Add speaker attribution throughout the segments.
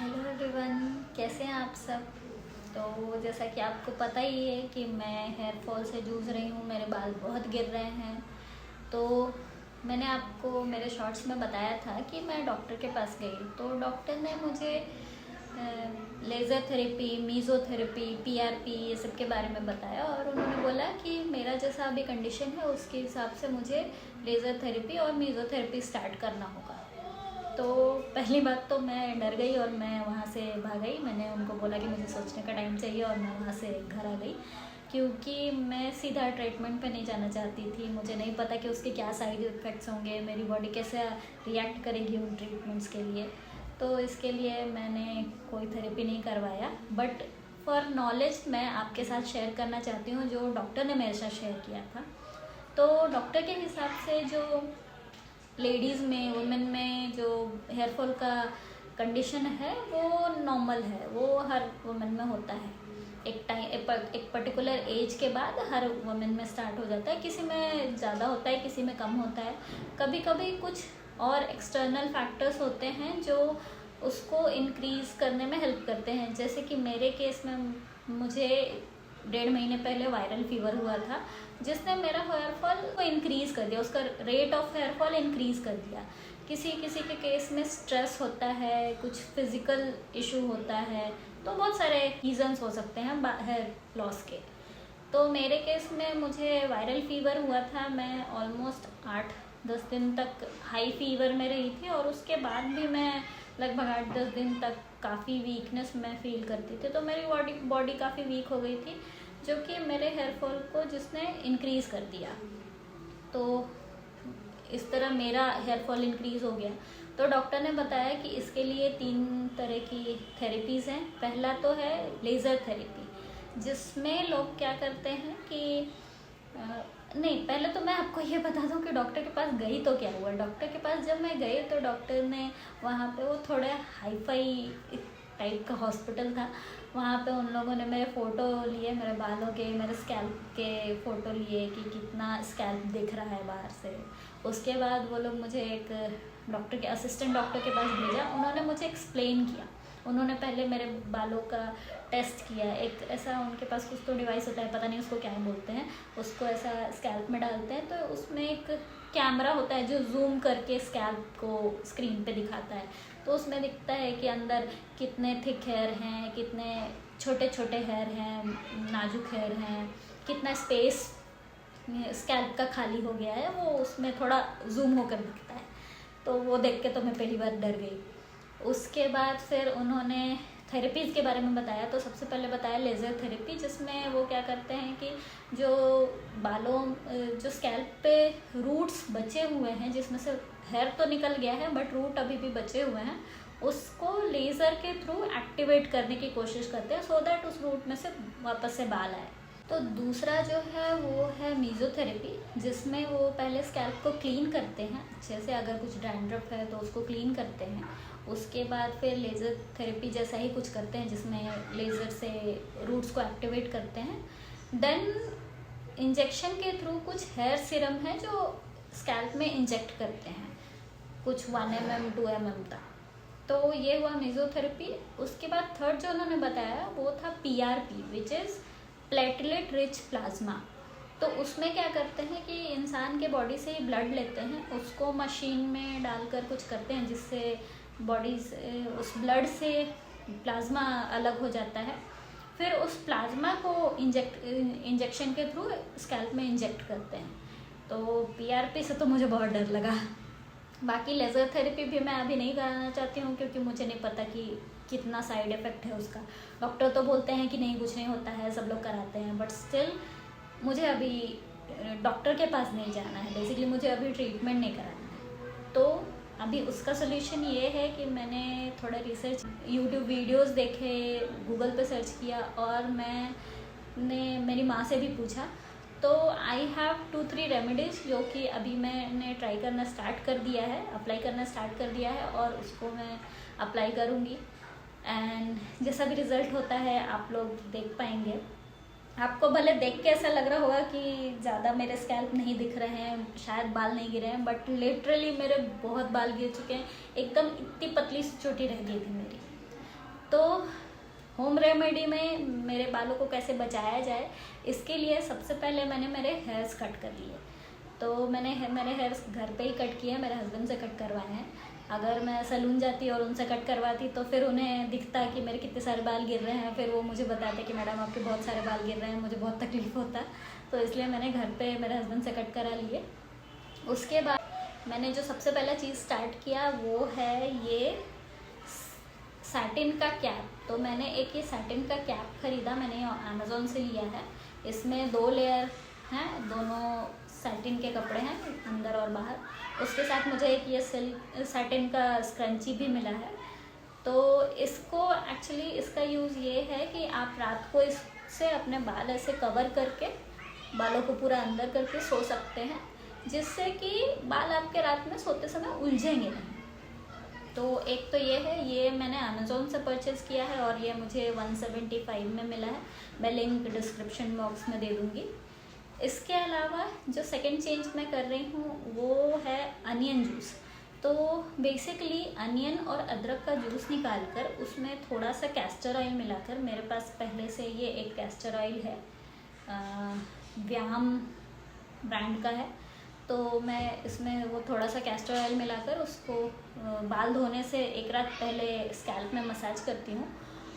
Speaker 1: Hello everyone, कैसे हैं आप सब। तो जैसा कि आपको पता ही है कि मैं हेयर फॉल से जूझ रही हूँ, मेरे बाल बहुत गिर रहे हैं। तो मैंने आपको मेरे शॉर्ट्स में बताया था कि मैं डॉक्टर के पास गई, तो डॉक्टर ने मुझे लेज़र थेरेपी, मीज़ोथेरेपी, पीआरपी ये सब के बारे में बताया और उन्होंने बोला कि मेरा जैसा अभी कंडीशन है उसके हिसाब से मुझे लेज़र थेरेपी और मीज़ोथेरेपी स्टार्ट करना होगा। तो पहली बात तो मैं डर गई और मैं वहाँ से भाग गई। मैंने उनको बोला कि मुझे सोचने का टाइम चाहिए और मैं वहाँ से घर आ गई, क्योंकि मैं सीधा ट्रीटमेंट पे नहीं जाना चाहती थी। मुझे नहीं पता कि उसके क्या साइड इफ़ेक्ट्स होंगे, मेरी बॉडी कैसे रिएक्ट करेगी उन ट्रीटमेंट्स के लिए। तो इसके लिए मैंने कोई थेरेपी नहीं करवाया, बट फॉर नॉलेज मैं आपके साथ शेयर करना चाहती हूँ जो डॉक्टर ने मेरे साथ शेयर किया था। तो डॉक्टर के हिसाब से जो लेडीज़ में, वुमेन में जो हेयर फॉल का कंडीशन है वो नॉर्मल है, वो हर वुमेन में होता है। एक पर्टिकुलर एज के बाद हर वुमेन में स्टार्ट हो जाता है। किसी में ज़्यादा होता है, किसी में कम होता है। कभी कभी कुछ और एक्सटर्नल फैक्टर्स होते हैं जो उसको इंक्रीज़ करने में हेल्प करते हैं। जैसे कि मेरे केस में मुझे 1.5 महीने पहले वायरल फीवर हुआ था, जिसने मेरा हेयर फॉल को इंक्रीज़ कर दिया, उसका rate of hair fall increase कर दिया। किसी किसी के केस में स्ट्रेस होता है, कुछ फिज़िकल इशू होता है, तो बहुत सारे रीज़न्स हो सकते हैं हेयर लॉस के। तो मेरे केस में मुझे वायरल फीवर हुआ था। मैं ऑलमोस्ट 8-10 दिन तक हाई फीवर में रही थी और उसके बाद भी मैं लगभग 8-10 दिन तक काफ़ी वीकनेस मैं फील करती थी। तो मेरी बॉडी काफ़ी वीक हो गई थी, जो कि मेरे हेयर फॉल को जिसने इंक्रीज़ कर दिया। तो इस तरह मेरा हेयर फॉल इंक्रीज़ हो गया। तो डॉक्टर ने बताया कि इसके लिए 3 तरह की थेरेपीज़ हैं। पहला तो है लेज़र थेरेपी, जिसमें लोग क्या करते हैं कि नहीं, पहले तो मैं आपको ये बता दूं कि डॉक्टर के पास गई तो क्या हुआ। डॉक्टर के पास जब मैं गई तो डॉक्टर ने वहाँ पे, वो थोड़े हाई फाई टाइप का हॉस्पिटल था, वहाँ पे उन लोगों ने मेरे फ़ोटो लिए, मेरे बालों के, मेरे स्कैल्प के फ़ोटो लिए कि कितना स्कैल्प दिख रहा है बाहर से। उसके बाद वो लोग मुझे एक डॉक्टर के असिस्टेंट डॉक्टर के पास भेजा। उन्होंने मुझे एक्सप्लेन किया। उन्होंने पहले मेरे बालों का टेस्ट किया। एक ऐसा उनके पास कुछ तो डिवाइस होता है, पता नहीं उसको क्या बोलते हैं, उसको ऐसा स्कैल्प में डालते हैं, तो उसमें एक कैमरा होता है जो जूम करके स्कैल्प को स्क्रीन पे दिखाता है। तो उसमें दिखता है कि अंदर कितने थिक हेयर हैं, कितने छोटे छोटे हेयर हैं, नाजुक हेयर हैं, कितना स्पेस स्कैल्प का खाली हो गया है, वो उसमें थोड़ा जूम होकर दिखता है। तो वो देख के तो मैं पहली बार डर गई। उसके बाद फिर उन्होंने थेरेपीज़ के बारे में बताया। तो सबसे पहले बताया लेज़र थेरेपी, जिसमें वो क्या करते हैं कि जो बालों, जो स्कैल्प पे रूट्स बचे हुए हैं, जिसमें से हेयर तो निकल गया है बट रूट अभी भी बचे हुए हैं, उसको लेज़र के थ्रू एक्टिवेट करने की कोशिश करते हैं, सो दैट उस रूट में से वापस से बाल आए। तो दूसरा जो है वो है मीज़ोथेरेपी, जिसमें वो पहले स्कैल्प को क्लीन करते हैं अच्छे से। अगर कुछ डैंड्रफ है तो उसको क्लीन करते हैं। उसके बाद फिर लेज़र थेरेपी जैसा ही कुछ करते हैं, जिसमें लेज़र से रूट्स को एक्टिवेट करते हैं। देन इंजेक्शन के थ्रू कुछ हेयर सीरम है जो स्कैल्प में इंजेक्ट करते हैं, कुछ 1 mm 2 mm तक। तो ये हुआ मीज़ोथेरेपी। उसके बाद थर्ड जो उन्होंने बताया वो था PRP, which is platelet rich plasma. तो उसमें क्या करते हैं कि इंसान के बॉडी से ही ब्लड लेते हैं, उसको मशीन में डालकर कुछ करते हैं, जिससे बॉडी से, उस ब्लड से प्लाज्मा अलग हो जाता है। फिर उस प्लाज्मा को इंजेक्शन के थ्रू स्कैल्प में इंजेक्ट करते हैं। तो पीआरपी से तो मुझे बहुत डर लगा। बाकी लेज़र थेरेपी भी मैं अभी नहीं कराना चाहती हूँ, क्योंकि मुझे नहीं पता कि कितना साइड इफ़ेक्ट है उसका। डॉक्टर तो बोलते हैं कि नहीं, कुछ नहीं होता है, सब लोग कराते हैं, बट स्टिल मुझे अभी डॉक्टर के पास नहीं जाना है। बेसिकली मुझे अभी ट्रीटमेंट नहीं कराना है। तो अभी उसका सोल्यूशन ये है कि मैंने थोड़ा रिसर्च, यूट्यूब वीडियोस देखे, गूगल पे सर्च किया, और मैंने मेरी माँ से भी पूछा। तो आई हैव 2-3 रेमेडीज़ जो कि अभी मैंने ट्राई करना स्टार्ट कर दिया है, अप्लाई करना स्टार्ट कर दिया है, और उसको मैं अप्लाई करूँगी। एंड जैसा भी रिज़ल्ट होता है आप लोग देख पाएंगे। आपको भले देख के ऐसा लग रहा होगा कि ज़्यादा मेरे स्कैल्प नहीं दिख रहे हैं, शायद बाल नहीं गिरे हैं, बट लिटरली मेरे बहुत बाल गिर चुके हैं। एकदम इतनी पतली सी चोटी रह गई थी मेरी। तो होम रेमेडी में मेरे बालों को कैसे बचाया जाए, इसके लिए सबसे पहले मैंने मेरे हेयर्स कट कर लिए। तो मैंने मेरे हेयर्स घर पे ही कट किए, मेरे हस्बैंड से कट करवाए हैं। अगर मैं सैलून जाती और उनसे कट करवाती तो फिर उन्हें दिखता कि मेरे कितने सारे बाल गिर रहे हैं, फिर वो मुझे बताते कि मैडम आपके बहुत सारे बाल गिर रहे हैं, मुझे बहुत तकलीफ होता। तो इसलिए मैंने घर पे मेरे हस्बैंड से कट करा लिए। उसके बाद मैंने जो सबसे पहला चीज़ स्टार्ट किया वो है ये सैटिन का कैप। तो मैंने एक ये सैटिन का कैप ख़रीदा, मैंने अमेज़ोन से लिया है। इसमें 2 लेयर हैं, दोनों सैटिन के कपड़े हैं अंदर और बाहर। उसके साथ मुझे एक ये सिल्क सैटिन का स्क्रंची भी मिला है। तो इसको एक्चुअली इसका यूज़ ये है कि आप रात को इससे अपने बाल ऐसे कवर करके बालों को पूरा अंदर करके सो सकते हैं, जिससे कि बाल आपके रात में सोते समय उलझेंगे नहीं। तो एक तो ये है, ये मैंने अमेज़ोन से परचेज़ किया है और ये मुझे 175 में मिला है। मैं लिंक डिस्क्रिप्शन बॉक्स में दे दूँगी। इसके अलावा जो सेकंड चेंज मैं कर रही हूँ वो है अनियन जूस। तो बेसिकली अनियन और अदरक का जूस निकाल कर उसमें थोड़ा सा कैस्टर ऑयल मिलाकर, मेरे पास पहले से ये एक कैस्टर ऑयल है, व्यायाम ब्रांड का है। तो मैं इसमें वो थोड़ा सा कैस्टर ऑयल मिलाकर उसको बाल धोने से एक रात पहले स्कैल्प में मसाज करती हूँ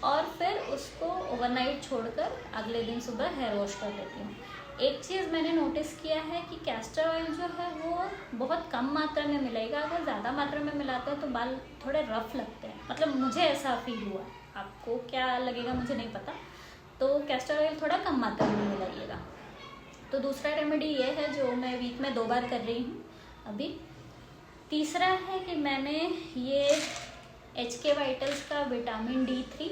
Speaker 1: और फिर उसको ओवरनाइट छोड़कर अगले दिन सुबह हेयर वॉश कर लेती हूँ। एक चीज़ मैंने नोटिस किया है कि कैस्टर ऑयल जो है वो बहुत कम मात्रा में मिलेगा। अगर ज़्यादा मात्रा में मिलाते हैं तो बाल थोड़े रफ लगते हैं, मतलब मुझे ऐसा फील हुआ। आपको क्या लगेगा मुझे नहीं पता। तो कैस्टर ऑयल थोड़ा कम मात्रा में मिलाइएगा। तो दूसरा रेमेडी ये है जो मैं वीक में 2 बार कर रही हूँ अभी। तीसरा है कि मैंने ये HK वाइटल्स का विटामिन D3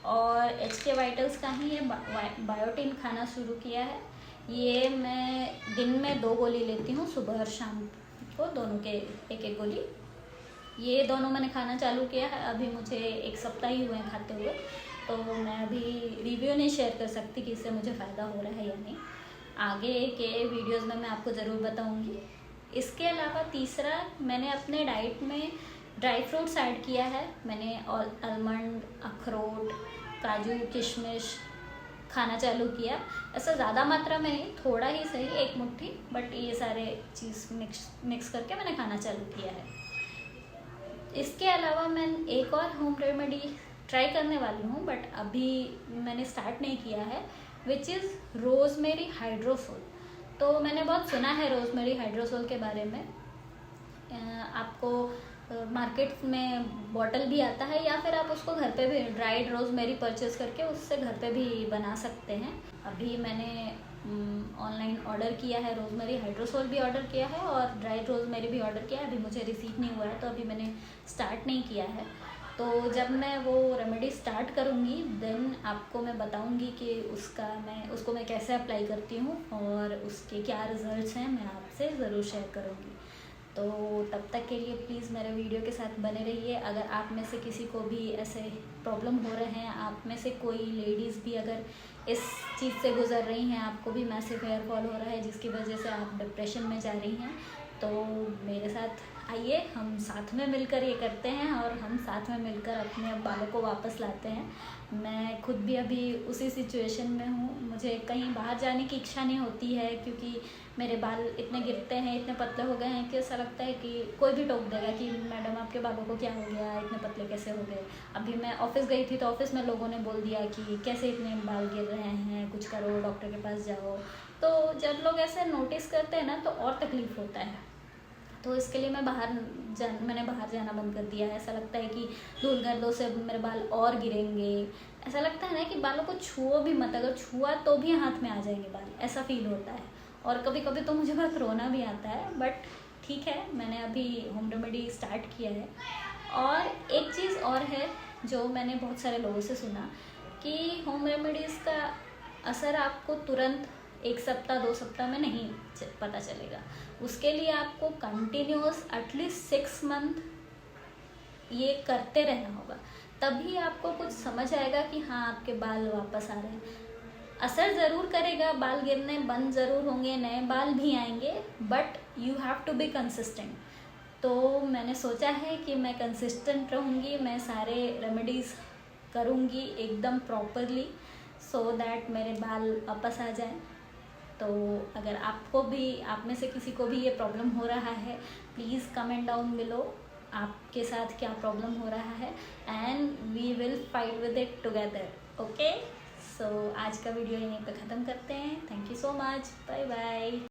Speaker 1: और HK वाइटल्स का ही ये बायोटिन खाना शुरू किया है। ये मैं दिन में 2 गोली लेती हूँ, सुबह और शाम को, दोनों के एक गोली। ये दोनों मैंने खाना चालू किया है, अभी मुझे 1 सप्ताह ही हुए हैं खाते हुए। तो मैं अभी रिव्यू नहीं शेयर कर सकती कि इससे मुझे फ़ायदा हो रहा है या नहीं। आगे के वीडियोस में मैं आपको ज़रूर बताऊंगी। इसके अलावा तीसरा, मैंने अपने डाइट में ड्राई फ्रूट्स ऐड किया है। मैंने आलमंड, अखरोट, काजू, किशमिश खाना चालू किया। ऐसा ज़्यादा मात्रा में नहीं, थोड़ा ही सही, 1 मुट्ठी, बट ये सारे चीज़ मिक्स करके मैंने खाना चालू किया है। इसके अलावा मैं एक और होम रेमेडी ट्राई करने वाली हूँ, बट अभी मैंने स्टार्ट नहीं किया है, विच इज़ रोज़मेरी हाइड्रोसोल। तो मैंने बहुत सुना है रोज़मेरी हाइड्रोसोल के बारे में। आपको मार्केट में बॉटल भी आता है, या फिर आप उसको घर पे भी ड्राइड रोज़मेरी परचेज करके उससे घर पे भी बना सकते हैं। अभी मैंने ऑनलाइन ऑर्डर किया है, रोज़मेरी हाइड्रोसोल भी ऑर्डर किया है और ड्राइड रोज़मेरी भी ऑर्डर किया है। अभी मुझे रिसीव नहीं हुआ है, तो अभी मैंने स्टार्ट नहीं किया है। तो जब मैं वो रेमेडी स्टार्ट करूँगी देन आपको मैं बताऊँगी कि उसको मैं कैसे अप्लाई करती हूँ और उसके क्या रिज़ल्ट्स हैं, मैं आपसे ज़रूर शेयर करूँगी। तो तब तक के लिए प्लीज़ मेरे वीडियो के साथ बने रहिए। अगर आप में से किसी को भी ऐसे प्रॉब्लम हो रहे हैं, आप में से कोई लेडीज़ भी अगर इस चीज़ से गुज़र रही हैं, आपको भी मैसिव हेयर फॉल हो रहा है जिसकी वजह से आप डिप्रेशन में जा रही हैं, तो मेरे साथ आइए, हम साथ में मिलकर ये करते हैं और हम साथ में मिलकर अपने बालों को वापस लाते हैं। मैं खुद भी अभी उसी सिचुएशन में हूँ। मुझे कहीं बाहर जाने की इच्छा नहीं होती है क्योंकि मेरे बाल इतने गिरते हैं, इतने पतले हो गए हैं कि ऐसा लगता है कि कोई भी टोक देगा कि मैडम आपके बालों को क्या हो गया, इतने पतले कैसे हो गए। अभी मैं ऑफिस गई थी तो ऑफिस में लोगों ने बोल दिया कि कैसे इतने बाल गिर रहे हैं, कुछ करो, डॉक्टर के पास जाओ। तो जब लोग ऐसे नोटिस करते हैं ना तो और तकलीफ़ होता है। तो इसके लिए मैंने बाहर जाना बंद कर दिया है। ऐसा लगता है कि धूल गर्दों से मेरे बाल और गिरेंगे। ऐसा लगता है ना कि बालों को छुओ भी मत, अगर छुआ तो भी हाथ में आ जाएंगे बाल, ऐसा फील होता है। और कभी कभी तो मुझे बहुत रोना भी आता है, बट ठीक है, मैंने अभी होम रेमेडी स्टार्ट किया है। और एक चीज़ और है जो मैंने बहुत सारे लोगों से सुना कि होम रेमेडीज़ का असर आपको तुरंत 1 सप्ताह 2 सप्ताह में नहीं पता चलेगा। उसके लिए आपको कंटिन्यूअस एटलीस्ट 6 मंथ ये करते रहना होगा, तभी आपको कुछ समझ आएगा कि हाँ आपके बाल वापस आ रहे हैं। असर ज़रूर करेगा, बाल गिरने बंद ज़रूर होंगे, नए बाल भी आएंगे, but you have to be consistent. तो मैंने सोचा है कि मैं कंसिस्टेंट रहूँगी, मैं सारे रेमेडीज़ करूँगी एकदम प्रॉपरली, सो दैट मेरे बाल वापस आ जाए। तो अगर आपको भी, आप में से किसी को भी ये प्रॉब्लम हो रहा है, प्लीज़ कमेंट डाउन बिलो आपके साथ क्या प्रॉब्लम हो रहा है, and we will fight with it together. Okay, so आज का वीडियो यहीं पे ख़त्म करते हैं। Thank you so much, bye bye.